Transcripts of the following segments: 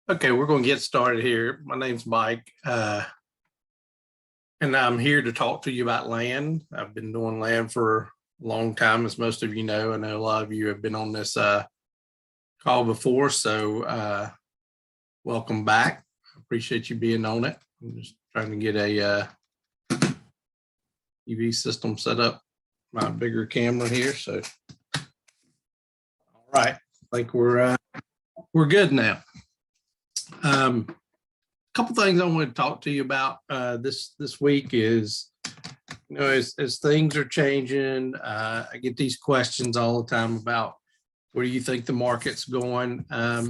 Okay, we're going to get started here. My name's Mike, and I'm here to talk to you about land. I've been doing land for a long time, as most of you know. I know a lot of you have been on this call before, so welcome back. I appreciate you being on it. I'm just trying to get a TV system set up, my bigger camera here. So, all right, I think we're good now. A couple things I want to talk to you about this week is, as things are changing, I get these questions all the time about where do you think the market's going. I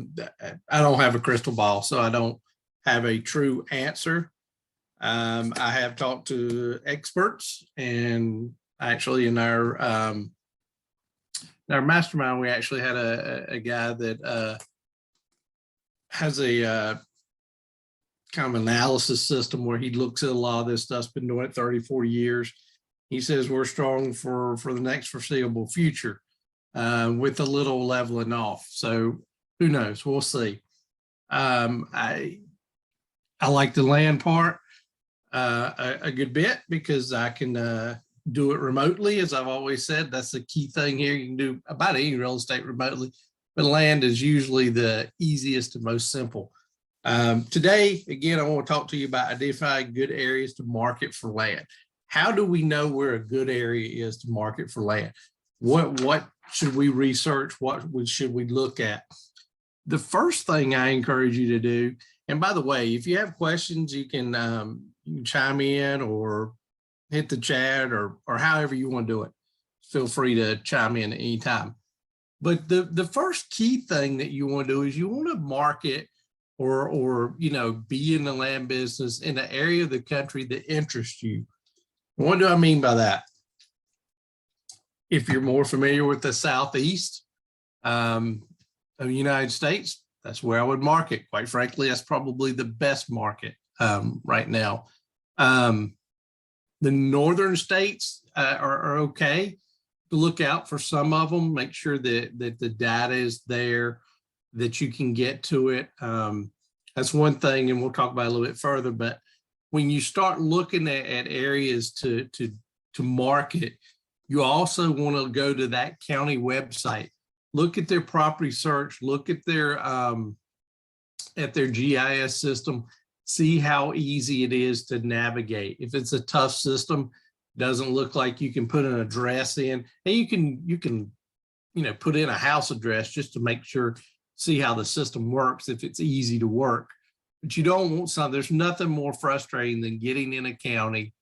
don't have a crystal ball, so I don't have a true answer. I have talked to experts, and actually in our mastermind, we actually had a guy that has a kind of analysis system where he looks at a lot of this stuff, been doing it 30, 40 years. He says we're strong for the next foreseeable future with a little leveling off. So who knows? We'll see. I like the land part a good bit because I can do it remotely. As I've always said, that's the key thing here. You can do about any real estate remotely, but land is usually the easiest and most simple. Today, again, I want to talk to you about identifying good areas to market for land. How do we know where a good area is to market for land? What should we research? What should we look at? The first thing I encourage you to do, and by the way, if you have questions, you can chime in or hit the chat or however you want to do it. Feel free to chime in anytime. But the first key thing that you want to do is you want to market or be in the land business in an area of the country that interests you. What do I mean by that? If you're more familiar with the Southeast of the United States, that's where I would market. Quite frankly, that's probably the best market right now. The northern states are okay. To look out for some of them, make sure that the data is there, that you can get to it. That's one thing, and we'll talk about it a little bit further. But when you start looking at areas to market, you also want to go to that county website, look at their property search, look at their GIS system, see how easy it is to navigate. If it's a tough system, doesn't look like you can put an address in, and you can put in a house address just to make sure, see how the system works if it's easy to work. But you don't want something, there's nothing more frustrating than getting in a county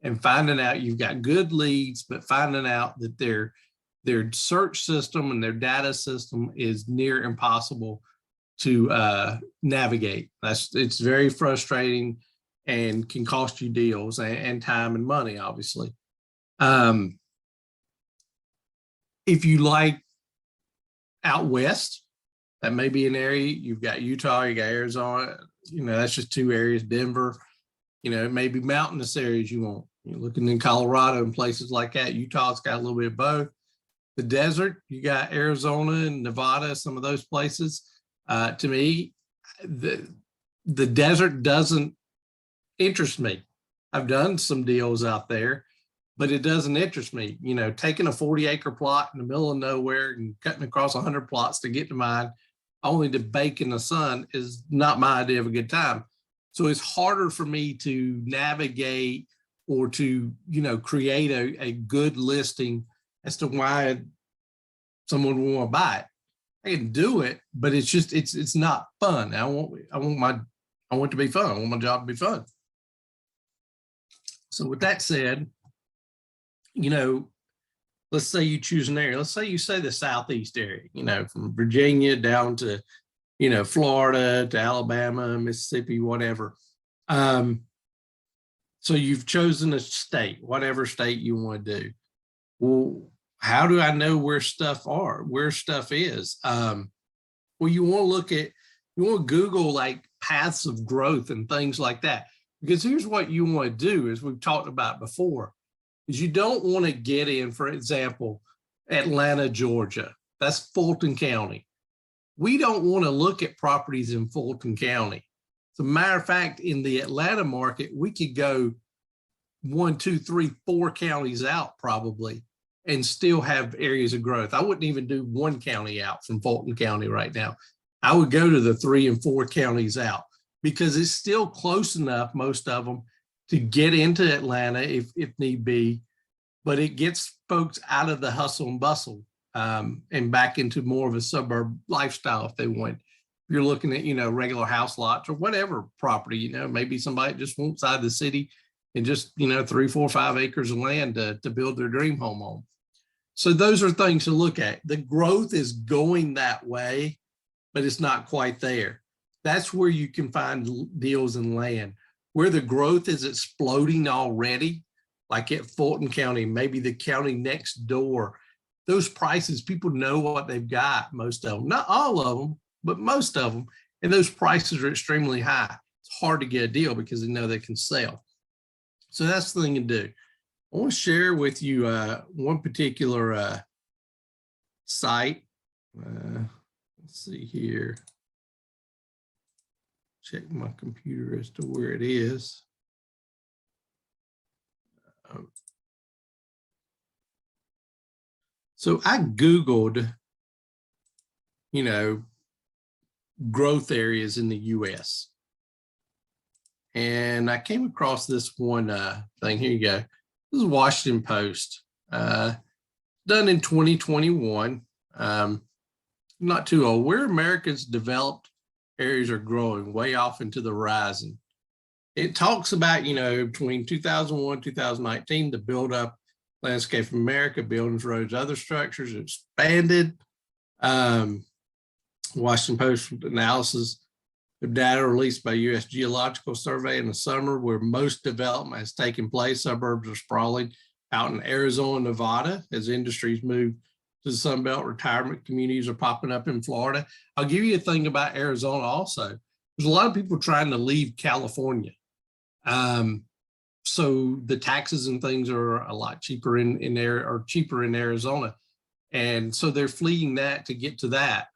and finding out you've got good leads, but finding out that their search system and their data system is near impossible to navigate. It's very frustrating and can cost you deals and time and money, obviously. If you like out west, that may be an area. You've got Utah, you got Arizona, that's just two areas. Denver, it may be mountainous areas you want. You're looking in Colorado and places like that. Utah's got a little bit of both. The desert, you got Arizona and Nevada, some of those places. To me, the desert doesn't interest me. I've done some deals out there, but it doesn't interest me. Taking a 40-acre plot in the middle of nowhere and cutting across 100 plots to get to mine, only to bake in the sun, is not my idea of a good time. So it's harder for me to navigate or to, create a good listing as to why someone would want to buy it. I can do it, but it's not fun. I want it to be fun. I want my job to be fun. So with that said, let's say you choose an area. Let's say you say the Southeast area, from Virginia down to, Florida to Alabama, Mississippi, whatever. So you've chosen a state, whatever state you want to do. Well, how do I know where stuff is? Well, you want to Google like paths of growth and things like that. Because here's what you want to do, as we've talked about before, is you don't want to get in, for example, Atlanta, Georgia. That's Fulton County. we don't want to look at properties in Fulton County. As a matter of fact, in the Atlanta market, we could go 1, 2, 3, 4 counties out probably and still have areas of growth. I wouldn't even do 1 county out from Fulton County right now. I would go to the 3 and 4 counties out because it's still close enough, most of them, to get into Atlanta if need be, but it gets folks out of the hustle and bustle and back into more of a suburb lifestyle if they want. If you're looking at, regular house lots or whatever property, maybe somebody just wants out of the city and just, 3, 4, 5 acres of land to build their dream home on. So those are things to look at. The growth is going that way, but it's not quite there. That's where you can find deals in land. Where the growth is exploding already, like at Fulton County, maybe the county next door, those prices, people know what they've got, most of them. Not all of them, but most of them. And those prices are extremely high. It's hard to get a deal because they know they can sell. So that's the thing to do. I want to share with you one particular site. Let's see here. Check my computer as to where it is. So I Googled, growth areas in the US. And I came across this one thing. Here you go. This is Washington Post, done in 2021. Not too old. Where America's developed areas are growing way off into the horizon. It talks about, between 2001, 2019, the build up landscape of America, buildings, roads, other structures expanded. Washington Post analysis of data released by U.S. Geological Survey in the summer, where most development has taken place. Suburbs are sprawling out in Arizona, Nevada, as industries move to the Sun Belt. Retirement communities are popping up in Florida. I'll give you a thing about Arizona also. There's a lot of people trying to leave California. So the taxes and things are a lot cheaper in Arizona. And so they're fleeing that to get to that.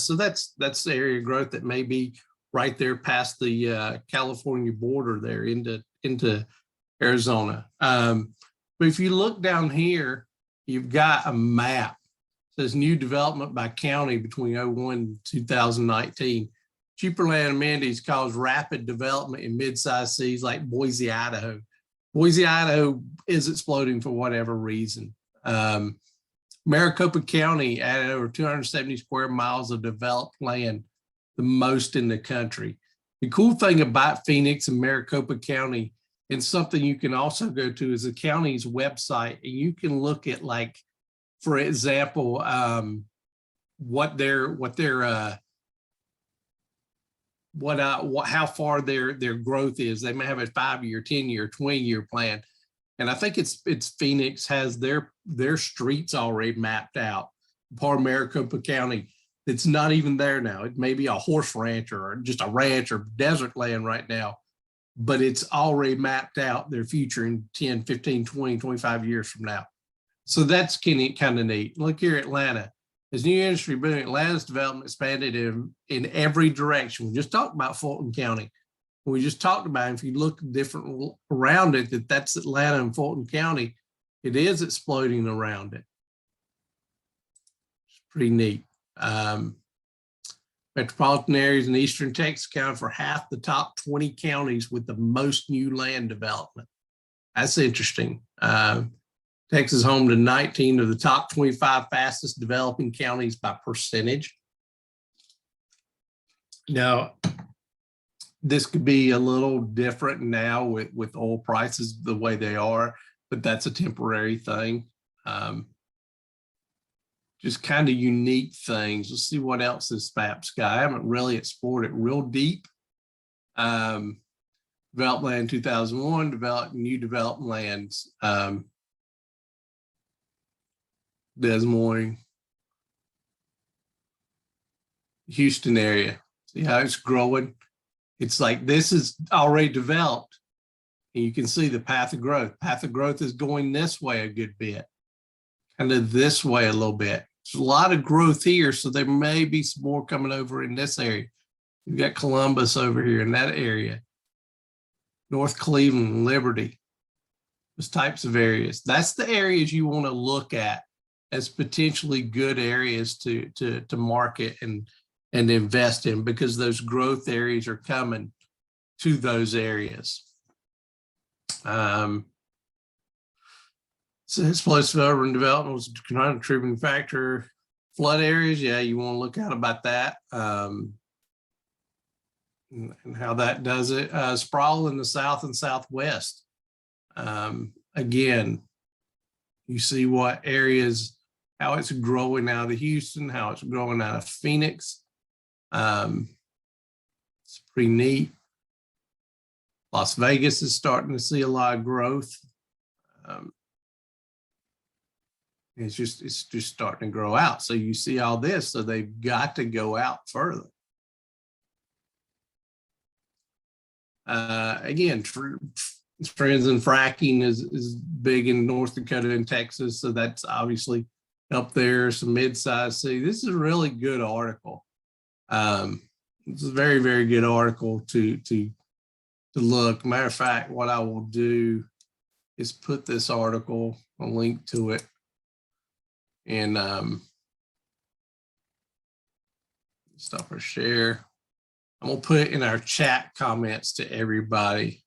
So that's the area of growth that may be right there past the California border there into Arizona. But if you look down here, you've got a map. It says new development by county between 2001 and 2019. Cheaper land amenities cause rapid development in mid-sized cities like Boise, Idaho. Boise, Idaho is exploding for whatever reason. Maricopa County added over 270 square miles of developed land, the most in the country. The cool thing about Phoenix and Maricopa County, and something you can also go to, is the county's website, and you can look at, like, for example, how far their growth is. They may have a 5-year, 10-year, 20-year plan. And I think it's Phoenix has their streets already mapped out. Part of Maricopa County, it's not even there now. It may be a horse ranch or just a ranch or desert land right now, but it's already mapped out their future in 10, 15, 20, 25 years from now. So that's kind of neat. Look here, Atlanta. As new industry booming, Atlanta's development expanded in every direction. We just talked about Fulton County. We just talked about, if you look different around it, that's Atlanta and Fulton County. It is exploding around it. It's pretty neat. Metropolitan areas in Eastern Texas account for half the top 20 counties with the most new land development. That's interesting. Texas is home to 19 of the top 25 fastest developing counties by percentage. Now, this could be a little different now with oil prices the way they are, but that's a temporary thing. Just kind of unique things. Let's see what else this map's got. I haven't really explored it real deep. Developed land 2001, developed new developed lands. Des Moines, Houston area. See how it's growing? It's like this is already developed, and you can see the path of growth. Path of growth is going this way a good bit, kind of this way a little bit. There's a lot of growth here, so there may be some more coming over in this area. You've got Columbus over here in that area, North Cleveland, Liberty, those types of areas. That's the areas you want to look at as potentially good areas to market and invest in, because those growth areas are coming to those areas. So explosive urban development was a contributing factor. Flood areas, yeah, you want to look out about that, and how that does it. Sprawl in the south and southwest. Again, you see what areas, how it's growing out of Houston, how it's growing out of Phoenix. It's pretty neat. Las Vegas is starting to see a lot of growth. It's just starting to grow out. So you see all this, so they've got to go out further. Again, trends in fracking is big in North Dakota and Texas, so that's obviously up there. Some mid-sized city. This is a really good article. It's a very, very good article to look. Matter of fact, what I will do is put this article, a link to it, and stop our share. I'm gonna put it in our chat comments to everybody.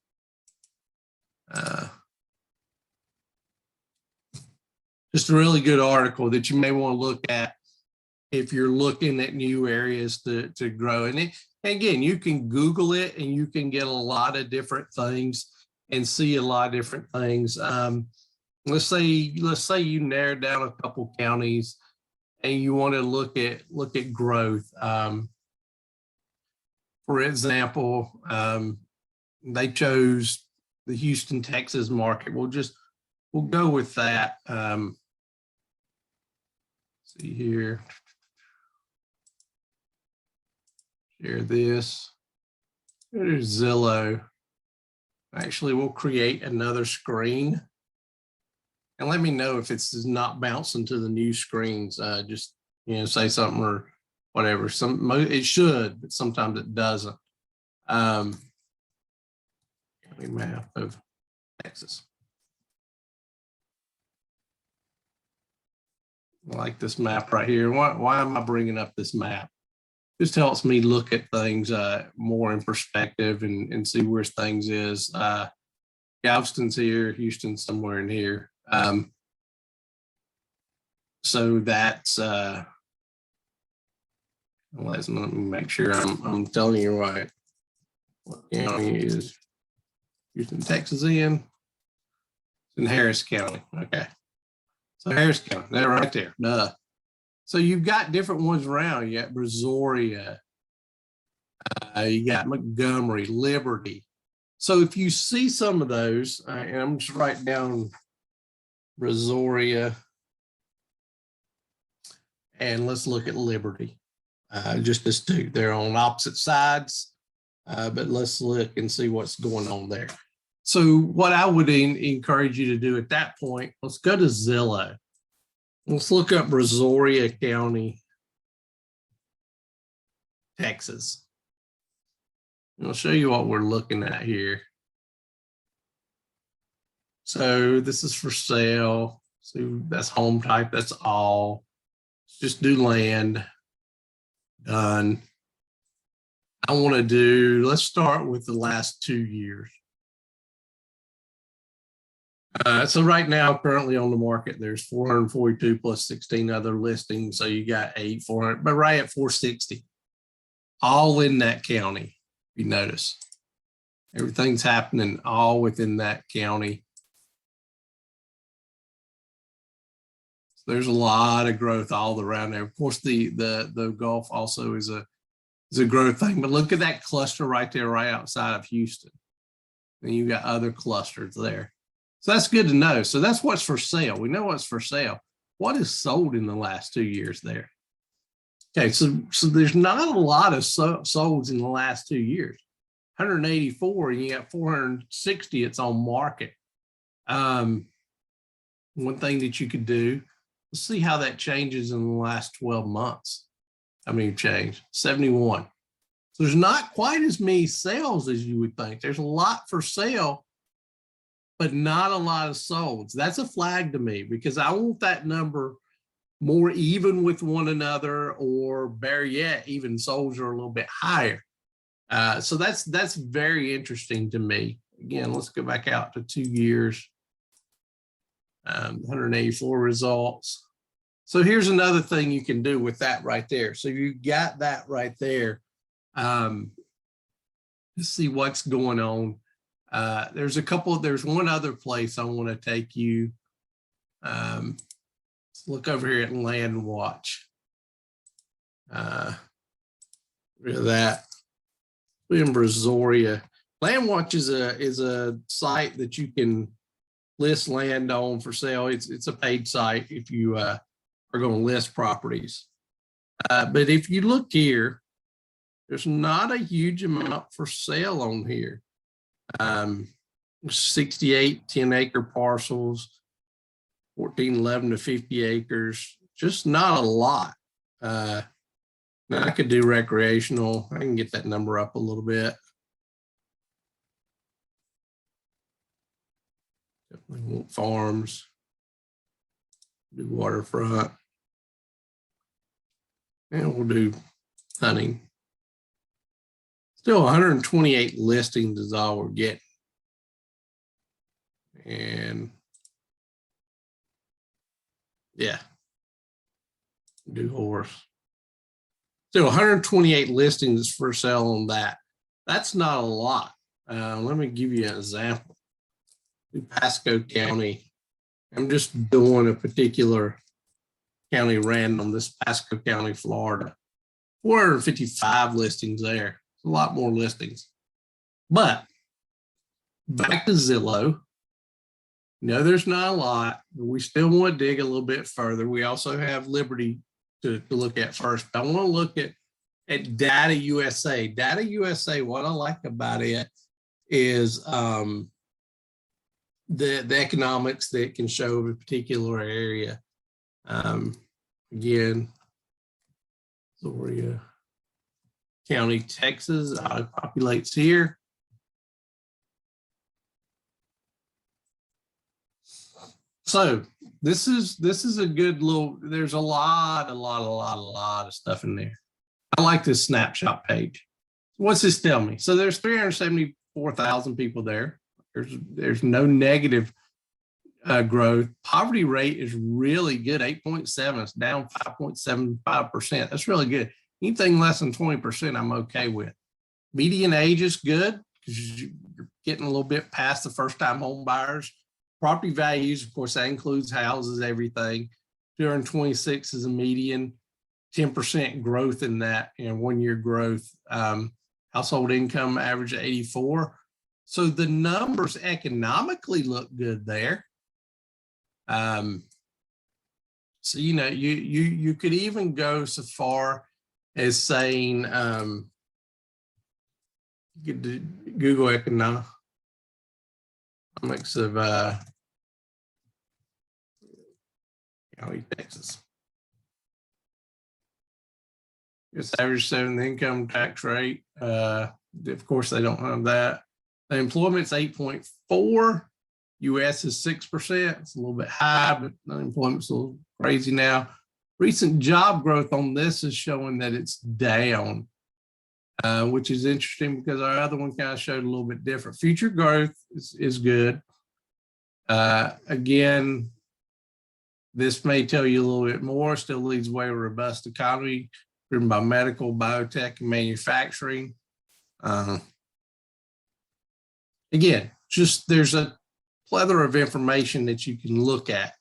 Just a really good article that you may want to look at if you're looking at new areas to grow. And again, you can Google it and you can get a lot of different things and see a lot of different things. Let's say you narrowed down a couple counties and you want to look at growth. For example, they chose the Houston, Texas market. We'll go with that. See here. Share this. There's Zillow. Actually, we'll create another screen. And let me know if it's not bouncing to the new screens. Just, say something or whatever. It should, but sometimes it doesn't. County map of Texas. I like this map right here. Why am I bringing up this map? Just helps me look at things more in perspective and see where things is. Galveston's here, Houston's somewhere in here. So that's let me make sure I'm telling you right. What county is Houston, Texas in Harris County. Okay. So Harris County, they're right there. Duh. So you've got different ones around. You got Brazoria, you got Montgomery, Liberty. So if you see some of those, and I'm just writing down Brazoria, and let's look at Liberty. Just this two, they're on opposite sides, but let's look and see what's going on there. So what I would encourage you to do at that point, let's go to Zillow. Let's look up Brazoria County, Texas. And I'll show you what we're looking at here. So this is for sale. So that's home type, that's all. Just do land, done. I want to do, let's start with the last 2 years. So right now, currently on the market, there's 442 plus 16 other listings. So you got 400, but right at 460, all in that county. You notice everything's happening all within that county. So there's a lot of growth all around there. Of course, the Gulf also is a growth thing, but look at that cluster right there, right outside of Houston. And you've got other clusters there. So that's good to know. So that's what's for sale. We know what's for sale. What is sold in the last 2 years there? Okay, so there's not a lot of solds in the last 2 years. 184, and you got 460. It's on market. One thing that you could do Let's see how that changes in the last 12 months. I mean, change 71. So there's not quite as many sales as you would think. There's a lot for sale, but not a lot of solds. That's a flag to me because I want that number more even with one another, or better yet, even solds are a little bit higher. So that's very interesting to me. Again, let's go back out to 2 years. 184 results. So here's another thing you can do with that right there. So you got that right there. Let's see what's going on. There's one other place I want to take you. Let's look over here at Land Watch. Rid of that. We're in Brazoria. Land Watch is a site that you can list land on for sale. It's a paid site if you are going to list properties. But if you look here, there's not a huge amount for sale on here. 68 10-acre parcels, 14, 11 to 50 acres, just not a lot. Now I could do recreational. I can get that number up a little bit. Definitely want farms, do waterfront, and we'll do hunting. Still 128 listings is all we're getting. And yeah, do horse. So 128 listings for sale on that. That's not a lot. Let me give you an example. Do Pasco County. I'm just doing a particular county random, this Pasco County, Florida. 455 listings there. A lot more listings. But back to Zillow. No, there's not a lot, but we still want to dig a little bit further. We also have Liberty to look at first. I want to look at Data USA. Data USA, what I like about it is the economics that it can show a particular area. Again, Zoria County, Texas, populates here. So this is a good little, there's a lot of stuff in there. I like this snapshot page. What's this tell me? So there's 374,000 people there. There's no negative growth. Poverty rate is really good, 8.7. It's down 5.75%. That's really good. Anything less than 20%, I'm okay with. Median age is good because you're getting a little bit past the first-time home buyers. Property values, of course, that includes houses, everything. 226 is a median, 10% growth in that, 1 year growth. Household income average of 84. So the numbers economically look good there. So, you could even go so far as saying, you could do Google economics of County, Texas. It's average 7th income tax rate. Of course, they don't have that. The employment's 8.4. US is 6%. It's a little bit high, but unemployment's a little crazy now. Recent job growth on this is showing that it's down, which is interesting because our other one kind of showed a little bit different. Future growth is good. Again, this may tell you a little bit more. Still leads the way a robust economy driven by medical, biotech, and manufacturing. Again, just there's a plethora of information that you can look at.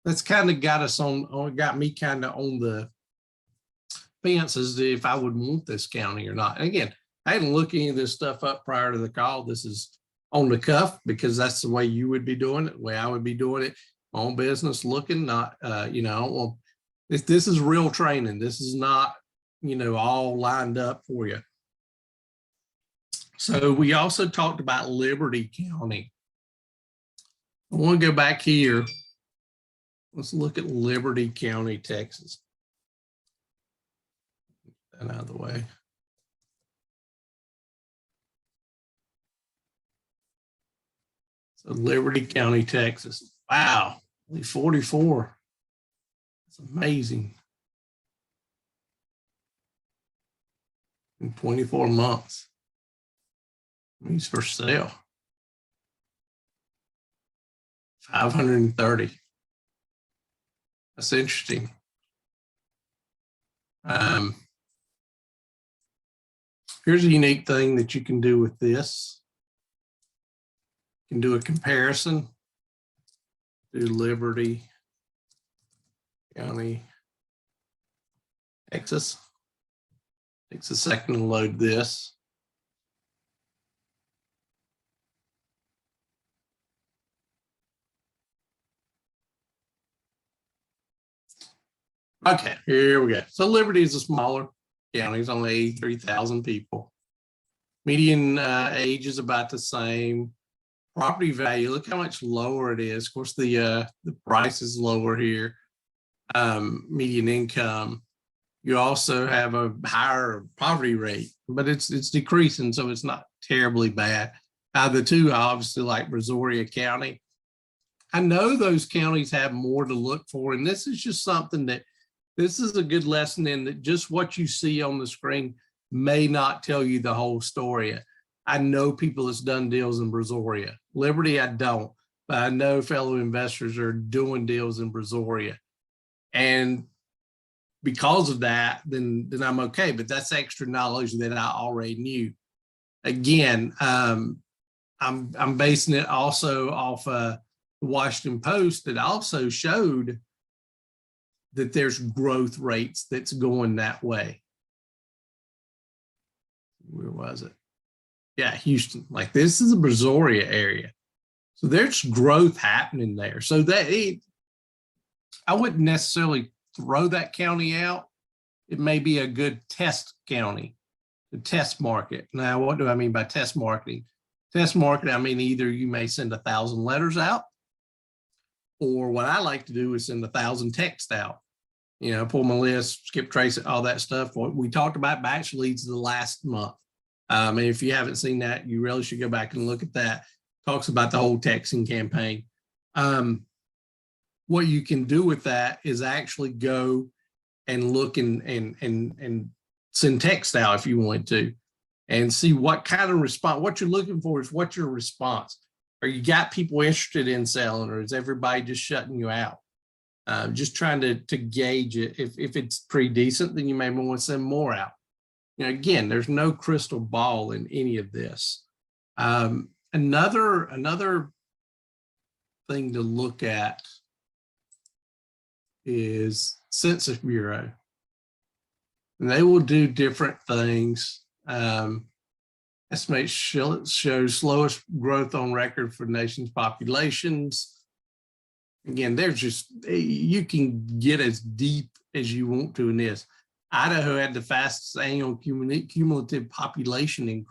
That's kind of got me kind of on the fence as to if I would want this county or not. And again, I hadn't looked any of this stuff up prior to the call. This is on the cuff because that's the way you would be doing it, the way I would be doing it. On business, looking, not, well, this is real training. This is not, all lined up for you. So we also talked about Liberty County. I want to go back here. Let's look at Liberty County, Texas. Get that out of the way. So Liberty County, Texas. Wow, only 44. That's amazing. In 24 months. He's for sale. 530. That's interesting. Here's a unique thing that you can do with this. You can do a comparison. Do Liberty County, Texas. Takes a second to load this. Okay, here we go. So Liberty is a smaller county. It's only 83,000 people. Median age is about the same. Property value, look how much lower it is. Of course, the price is lower here. Median income. You also have a higher poverty rate, but it's decreasing, so it's not terribly bad. The two, I obviously like Brazoria County. I know those counties have more to look for, and this is just something that this is a good lesson in that just what you see on the screen may not tell you the whole story. I know people that's done deals in Brazoria. Liberty, I don't, but I know fellow investors are doing deals in Brazoria. And because of that, then I'm okay. But that's extra knowledge that I already knew. Again, I'm basing it also off the Washington Post that also showed that there's growth rates that's going that way. Where was it? Yeah, Houston. Like this is a Brazoria area. So there's growth happening there. So that I wouldn't necessarily throw that county out. It may be a good test county, the test market. Now, what do I mean by test marketing? Test marketing, I mean, either you may send 1,000 letters out, or what I like to do is send 1,000 texts out. You know, pull my list, skip trace it, all that stuff. What we talked about batch leads the last month. And if you haven't seen that, you really should go back and look at that. Talks about the whole texting campaign. What you can do with that is actually go and look and send text out if you want to, and see what kind of response. What you're looking for is what's your response. Are you got people interested in selling, or is everybody just shutting you out? Just trying to gauge it. If it's pretty decent, then you may want to send more out. You know, again, there's no crystal ball in any of this. Another thing to look at is Census Bureau. And they will do different things. Estimates shows slowest growth on record for the nation's populations. Again, there's just, you can get as deep as you want to in this. Idaho had the fastest annual cumulative population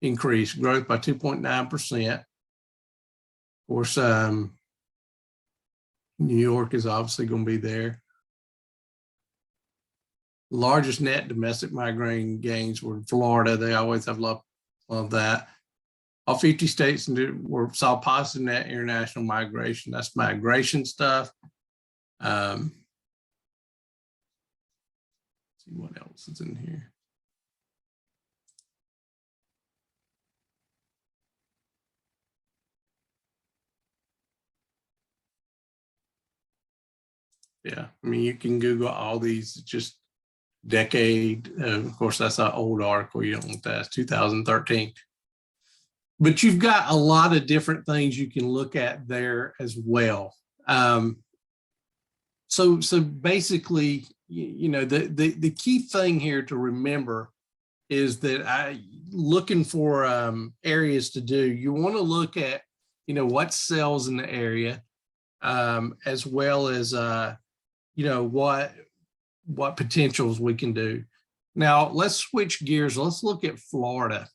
increase, growth by 2.9%. Of course, New York is obviously going to be there. Largest net domestic migrating gains were in Florida. They always have love that. All 50 states saw positive net international migration. That's migration stuff. Let's see what else is in here. Yeah, I mean, you can Google all these, just decade. Of course, that's an old article. You don't want that. It's 2013. But you've got a lot of different things you can look at there as well. So basically, you know, the key thing here to remember is that looking for areas to do. You want to look at, you know, what sells in the area, as well as you know, what potentials we can do. Now let's switch gears. Let's look at Florida.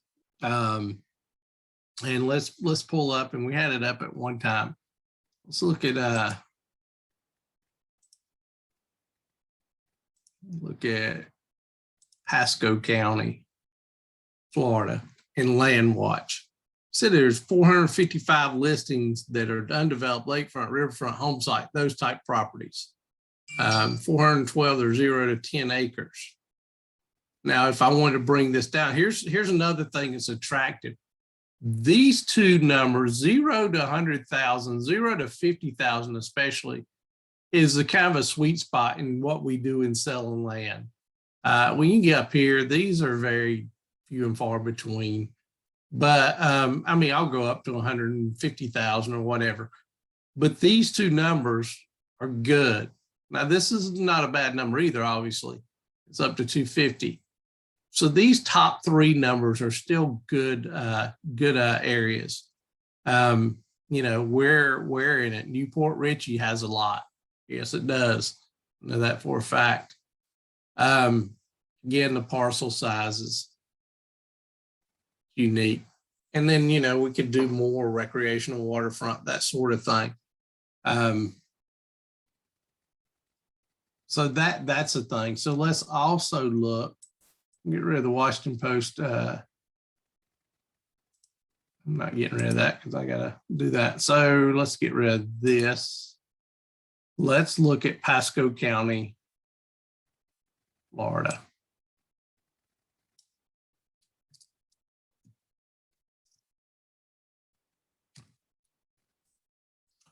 And let's pull up, and we had it up at one time. Let's look at Look at Pasco County, Florida, and Land Watch. So there's 455 listings that are undeveloped lakefront, riverfront, home site, those type properties. 412 are 0 to 10 acres. Now, if I wanted to bring this down, here's another thing that's attractive. These two numbers, 0 to 100,000, 0 to 50,000 especially, is a kind of a sweet spot in what we do in selling land. When you get up here, these are very few and far between. But I mean, I'll go up to 150,000 or whatever. But these two numbers are good. Now, this is not a bad number either, obviously. It's up to 250. So these top three numbers are still good, good areas. You know, where in it? Newport Richey has a lot. Yes, it does. I know that for a fact. Again, the parcel sizes, unique. And then, you know, we could do more recreational waterfront, that sort of thing. So that's a thing. So let's also look, get rid of the Washington Post. I'm not getting rid of that because I got to do that. So let's get rid of this. Let's look at Pasco County, Florida.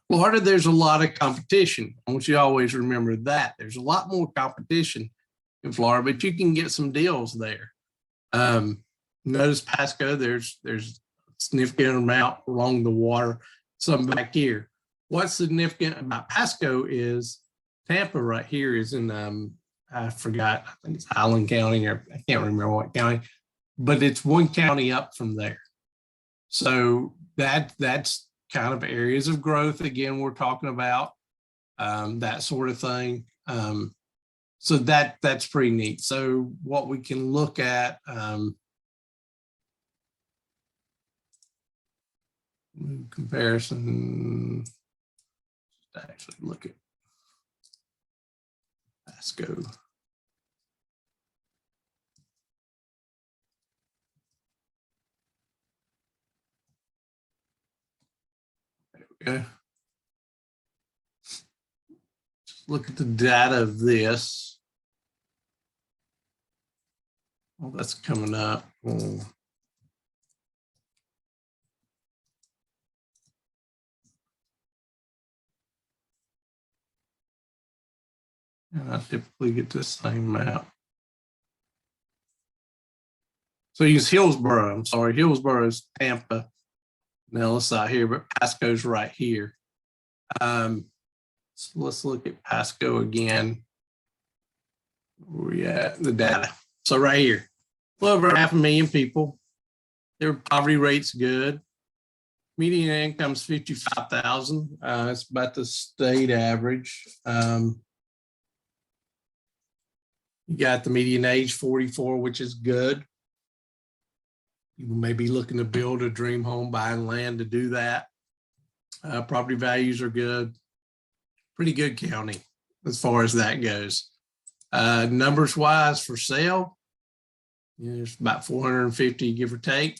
Florida, there's a lot of competition. I want you to always remember that. There's a lot more competition in Florida, but you can get some deals there. Notice Pasco, there's a significant amount along the water, some back here. What's significant about Pasco is Tampa right here is in, I forgot, I think it's Highland County, or I can't remember what county, but it's one county up from there. So that's kind of areas of growth. Again, we're talking about that sort of thing. So that's pretty neat. So what we can look at, comparison, actually look at Pasco. There we go. Just look at the data of this. Well, that's coming up. Oh. And I typically get the same map. So use Hillsborough. I'm sorry, Hillsborough is Tampa. Now it's out here, but Pasco's right here. So let's look at Pasco again. Where we at? The data. So right here, a little over 500,000 people. Their poverty rate's good. Median income's 55,000. It's about the state average. You got the median age 44, which is good. People may be looking to build a dream home, buying land to do that. Property values are good. Pretty good county as far as that goes. Numbers wise for sale, there's about 450, give or take.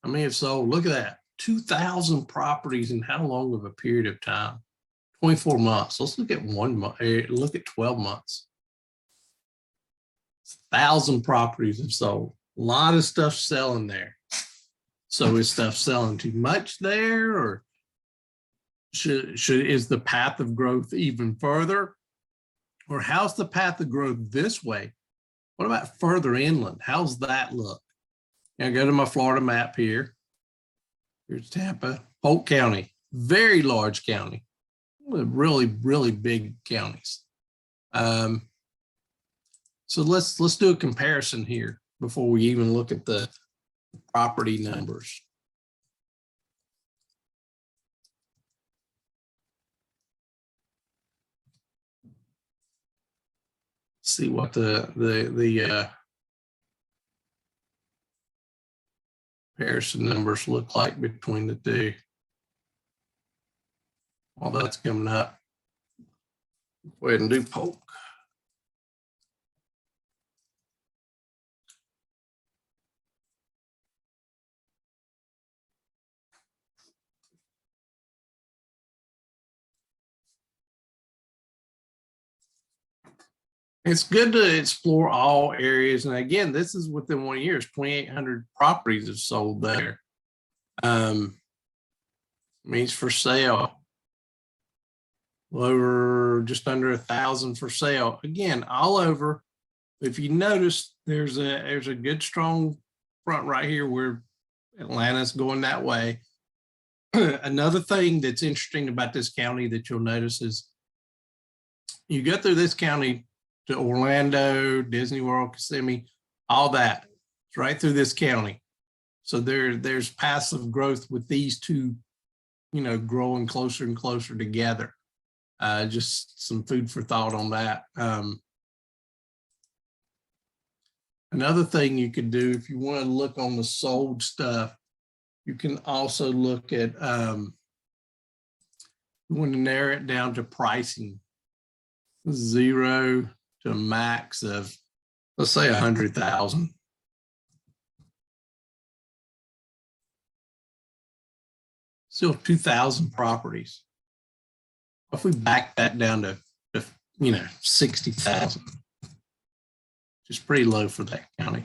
I may have sold, look at that, 2,000 properties in how long of a period of time? 24 months. Let's look at 1 month, look at 12 months. 1,000 properties have sold. A lot of stuff selling there. So is stuff selling too much there, or is the path of growth even further? Or how's the path of growth this way? What about further inland? How's that look? Now go to my Florida map here. Here's Tampa, Polk County, very large county, really, really big counties. So let's do a comparison here before we even look at the property numbers. See what the comparison numbers look like between the two. All that's coming up. Go ahead and do Polk. It's good to explore all areas. And again, this is within 1 year. 2,800 properties have sold there. Means for sale. Over just under 1,000 for sale. Again, all over. If you notice, there's a good strong front right here where Atlanta's going that way. Another thing that's interesting about this county that you'll notice is you go through this county to Orlando, Disney World, Kissimmee, all that. It's right through this county. So there's passive growth with these two, growing closer and closer together. Just some food for thought on that. Another thing you could do if you want to look on the sold stuff, you can also look at, you want to narrow it down to pricing. 0 to a max of, let's say 100,000. Still 2,000 properties. If we back that down to 60,000, which is pretty low for that county.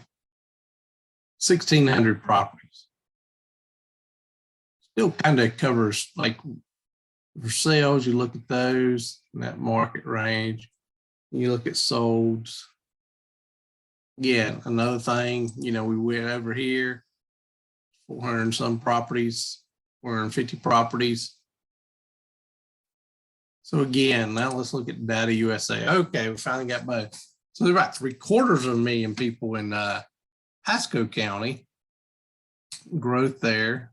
1,600 properties. Still kind of covers, like, for sales, you look at those in that market range. You look at solds. Again, another thing, we went over here, 400 and some properties, 450 properties. So again, now let's look at Data USA. Okay, we finally got both. So there's about 750,000 people in Pasco County. Growth there.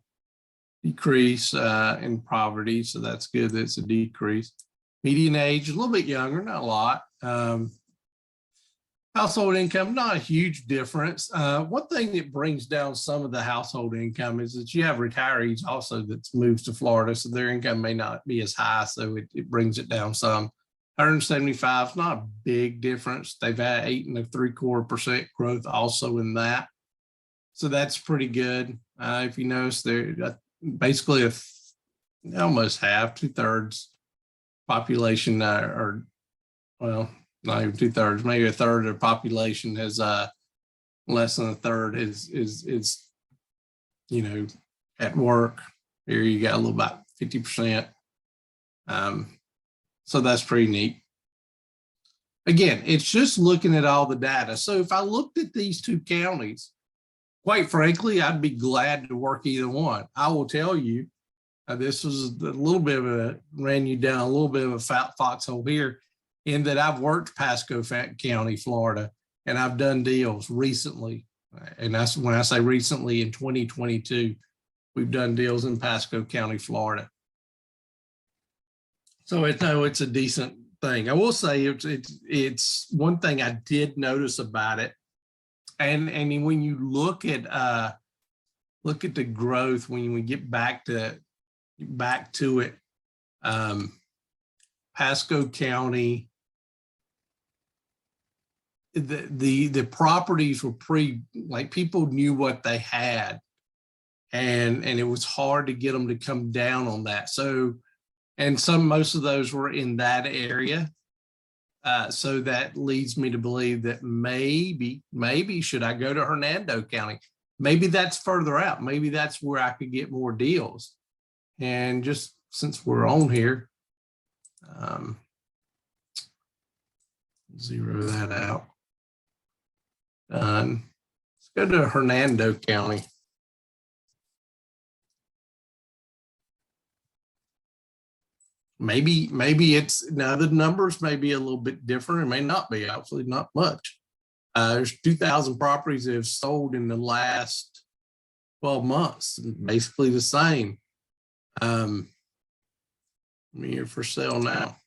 Decrease in poverty, so that's good. That's a decrease. Median age, a little bit younger, not a lot. Household income, not a huge difference. One thing that brings down some of the household income is that you have retirees also that moves to Florida, so their income may not be as high, so it brings it down some. 175 is not a big difference. They've had 8.75% growth also in that, so that's pretty good. If you notice, they're basically almost half, 2/3 population, or well, not even 2/3, maybe 1/3 of the population has less than 1/3 is at work. Here you got a little about 50%. So that's pretty neat. Again, it's just looking at all the data. So if I looked at these two counties, quite frankly, I'd be glad to work either one. I will tell you, this was a little bit of ran you down a little bit of a fat foxhole here, in that I've worked Pasco County, Florida, and I've done deals recently. And that's when I say recently, in 2022, we've done deals in Pasco County, Florida. So it's a decent thing. I will say it's one thing I did notice about it. And when you look at the growth, when we get back to it, Pasco County, the properties were like people knew what they had, and it was hard to get them to come down on that. So, and most of those were in that area. So that leads me to believe that maybe should I go to Hernando County? Maybe that's further out. Maybe that's where I could get more deals. And just since we're on here, zero that out. Done. Let's go to Hernando County. Maybe it's now the numbers may be a little bit different. It may not be, absolutely not much. There's 2,000 properties that have sold in the last 12 months, basically the same. Here for sale now.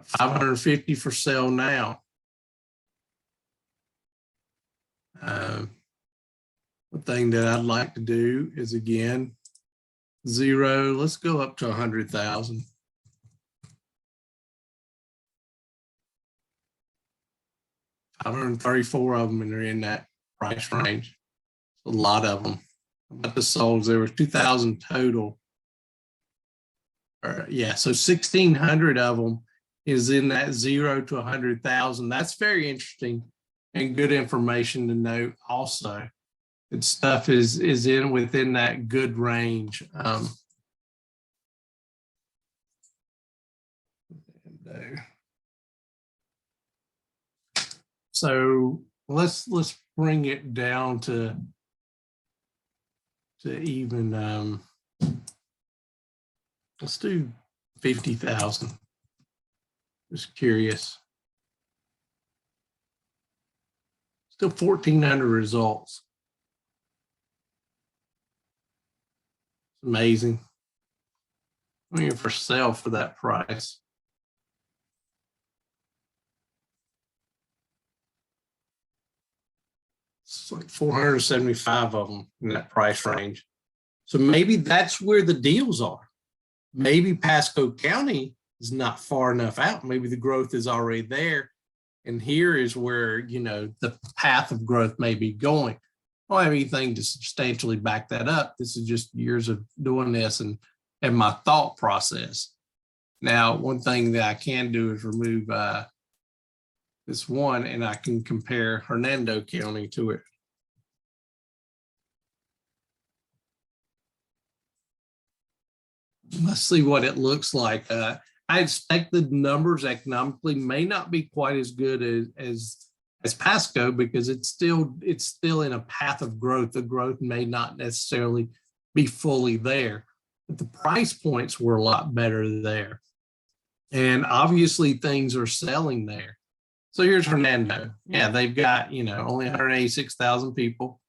550 for sale now. One thing that I'd like to do is, again, zero. Let's go up to 100,000. 534 of them, and they're in that price range. A lot of them. About the solds, there were 2,000 total. Yeah, so 1,600 of them is in that 0 to 100,000. That's very interesting and good information to note. Also, good stuff is in within that good range. So let's bring it down to even let's do 50,000. Just curious. Still 1,400 results. It's amazing. I'm here for sale for that price. It's like 475 of them in that price range. So maybe that's where the deals are. Maybe Pasco County is not far enough out. Maybe the growth is already there. And here is where, the path of growth may be going. I don't have anything to substantially back that up. This is just years of doing this and my thought process. Now, one thing that I can do is remove this one, and I can compare Hernando County to it. Let's see what it looks like. I expect the numbers economically may not be quite as good as Pasco, because it's still in a path of growth. The growth may not necessarily be fully there, but the price points were a lot better there. And obviously things are selling there. So here's Hernando. Yeah, they've got, only 186,000 people.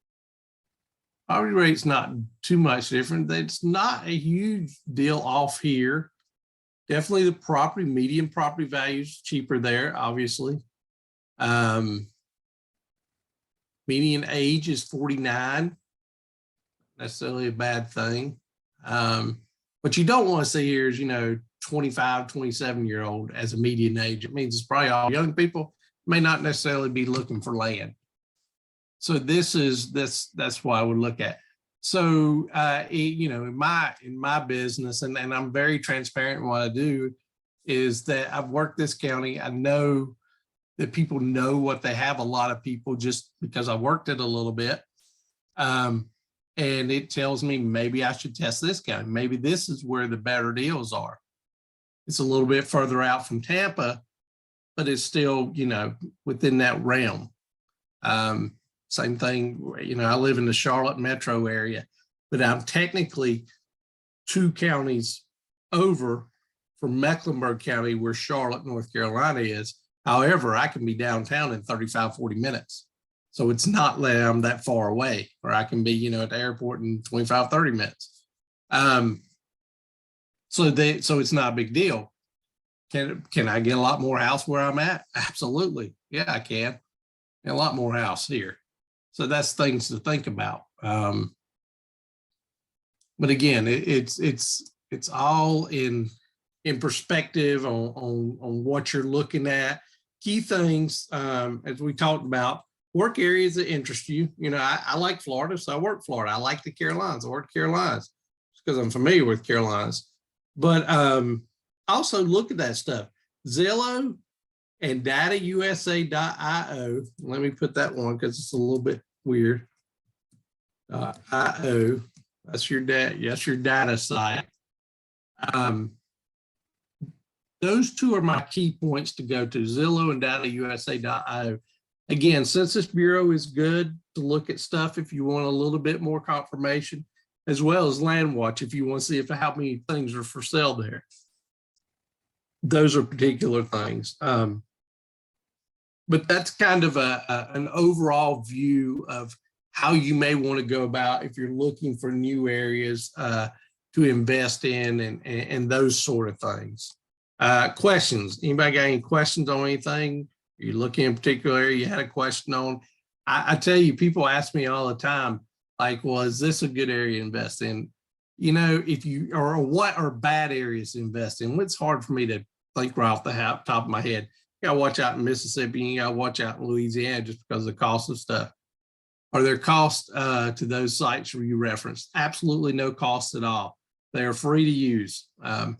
Poverty rate's not too much different. It's not a huge deal off here. Definitely the median property value is cheaper there, obviously. Median age is 49. Necessarily a bad thing. What you don't want to see here is, 25, 27-year-old as a median age. It means it's probably all young people, may not necessarily be looking for land. So that's why I would look at. So in my business, and I'm very transparent in what I do, is that I've worked this county. I know that people know what they have. A lot of people, just because I worked it a little bit, and it tells me maybe I should test this county. Maybe this is where the better deals are. It's a little bit further out from Tampa, but it's still, within that realm. Same thing, I live in the Charlotte metro area, but I'm technically 2 counties over from Mecklenburg County, where Charlotte, North Carolina is. However, I can be downtown in 35, 40 minutes. So it's not that I'm that far away, or I can be, at the airport in 25, 30 minutes. So it's not a big deal. Can I get a lot more house where I'm at? Absolutely. Yeah, I can. And a lot more house here. So that's things to think about. But again, it's all in perspective on what you're looking at. Key things, as we talked about, work areas that interest you. I like Florida, so I work Florida. I like the Carolinas. I work Carolinas because I'm familiar with Carolinas. But also look at that stuff. Zillow and datausa.io. Let me put that one because it's a little bit weird. .io. That's your data site. Those two are my key points to go to, Zillow and datausa.io. Again, Census Bureau is good to look at stuff if you want a little bit more confirmation, as well as Land Watch if you want to see how many things are for sale there. Those are particular things. But that's kind of an overall view of how you may want to go about if you're looking for new areas to invest in and those sort of things. Questions? Anybody got any questions on anything? Are you looking in particular area you had a question on? I tell you, people ask me all the time, like, well, is this a good area to invest in? What are bad areas to invest in? It's hard for me to think right off the top of my head. You gotta watch out in Mississippi, you gotta watch out in Louisiana just because of the cost of stuff. Are there costs to those sites where you referenced? Absolutely no cost at all. They are free to use. If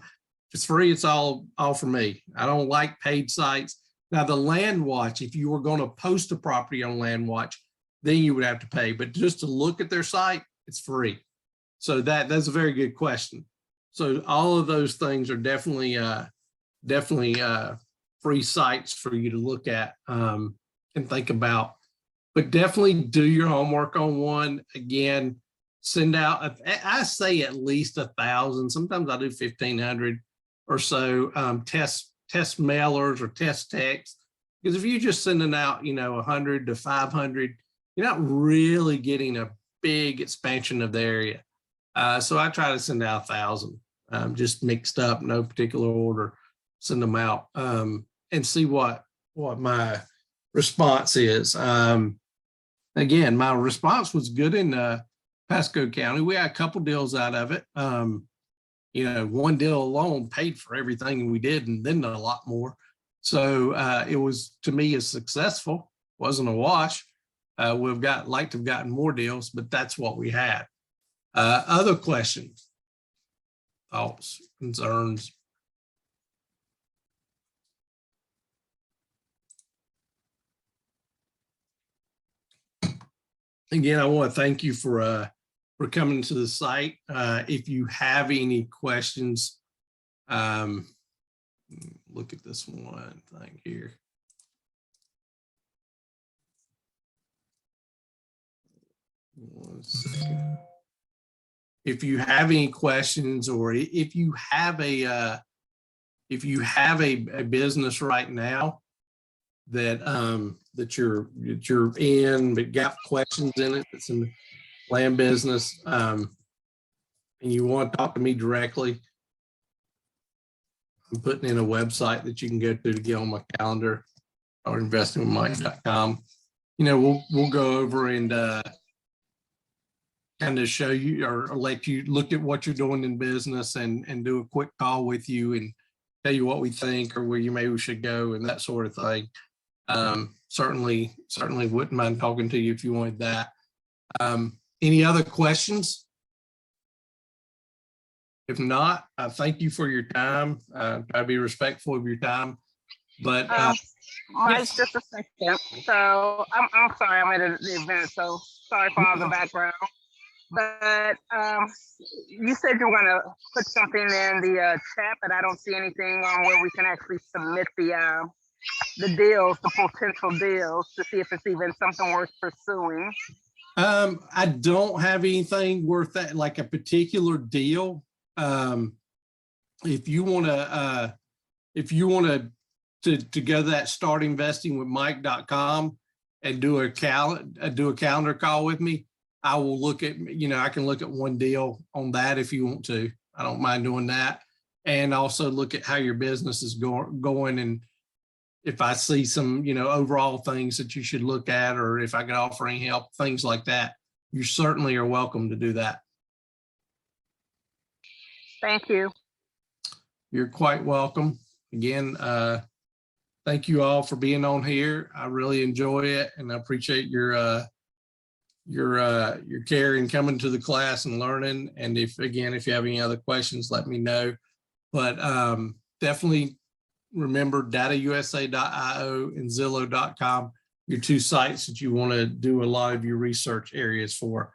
it's free, it's all for me. I don't like paid sites. Now the Land Watch, if you were going to post a property on Land Watch, then you would have to pay. But just to look at their site, it's free. So that's a very good question. So all of those things are definitely free sites for you to look at and think about. But definitely do your homework on one. Again, send out, I say at least 1,000. Sometimes I do 1,500 or so test mailers or test texts. Because if you're just sending out, 100 to 500, you're not really getting a big expansion of the area. So I try to send out 1,000, just mixed up, no particular order, send them out and see what my response is. Again, my response was good in Pasco County. We had a couple deals out of it. One deal alone paid for everything we did and then a lot more. So it was, to me, as successful. Wasn't a wash. We've liked to have gotten more deals, but that's what we had. Other questions, thoughts, concerns? Again, I want to thank you for coming to the site. If you have any questions, look at this one thing here. One second. If you have any questions, or if you have a business right now that that you're in but got questions in it, it's in the land business, and you want to talk to me directly, I'm putting in a website that you can go to get on my calendar, or investingwithmike.com. We'll go over and kind of show you or let you look at what you're doing in business and do a quick call with you and tell you what we think or where you maybe should go and that sort of thing. Certainly wouldn't mind talking to you if you wanted that. Any other questions? If not, thank you for your time. Try to be respectful of your time. But Mike, just a second. So I'm sorry, I'm at the event, so sorry for all the background. But you said you were going to put something in the chat, but I don't see anything on where we can actually submit the deals, the potential deals, to see if it's even something worth pursuing. I don't have anything worth that, like a particular deal. If you want to go to that startinvestingwithmike.com and do a calendar call with me, I will look at, I can look at one deal on that if you want to. I don't mind doing that. And also look at how your business is going. And if I see some, overall things that you should look at, or if I could offer any help, things like that, you certainly are welcome to do that. Thank you. You're quite welcome. Again, thank you all for being on here. I really enjoy it, and I appreciate your care in coming to the class and learning. And if you have any other questions, let me know. But definitely remember datausa.io and Zillow.com, your two sites that you want to do a lot of your research areas for.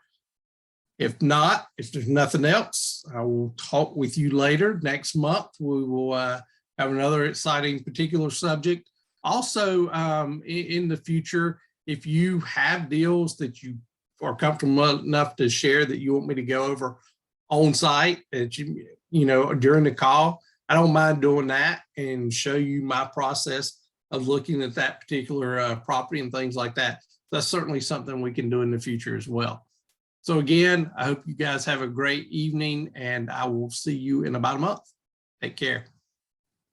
If there's nothing else, I will talk with you later. Next month, we will have another exciting particular subject. Also, in the future, if you have deals that you are comfortable enough to share that you want me to go over on site, that during the call, I don't mind doing that and show you my process of looking at that particular property and things like that. That's certainly something we can do in the future as well. So again, I hope you guys have a great evening, and I will see you in about a month. Take care.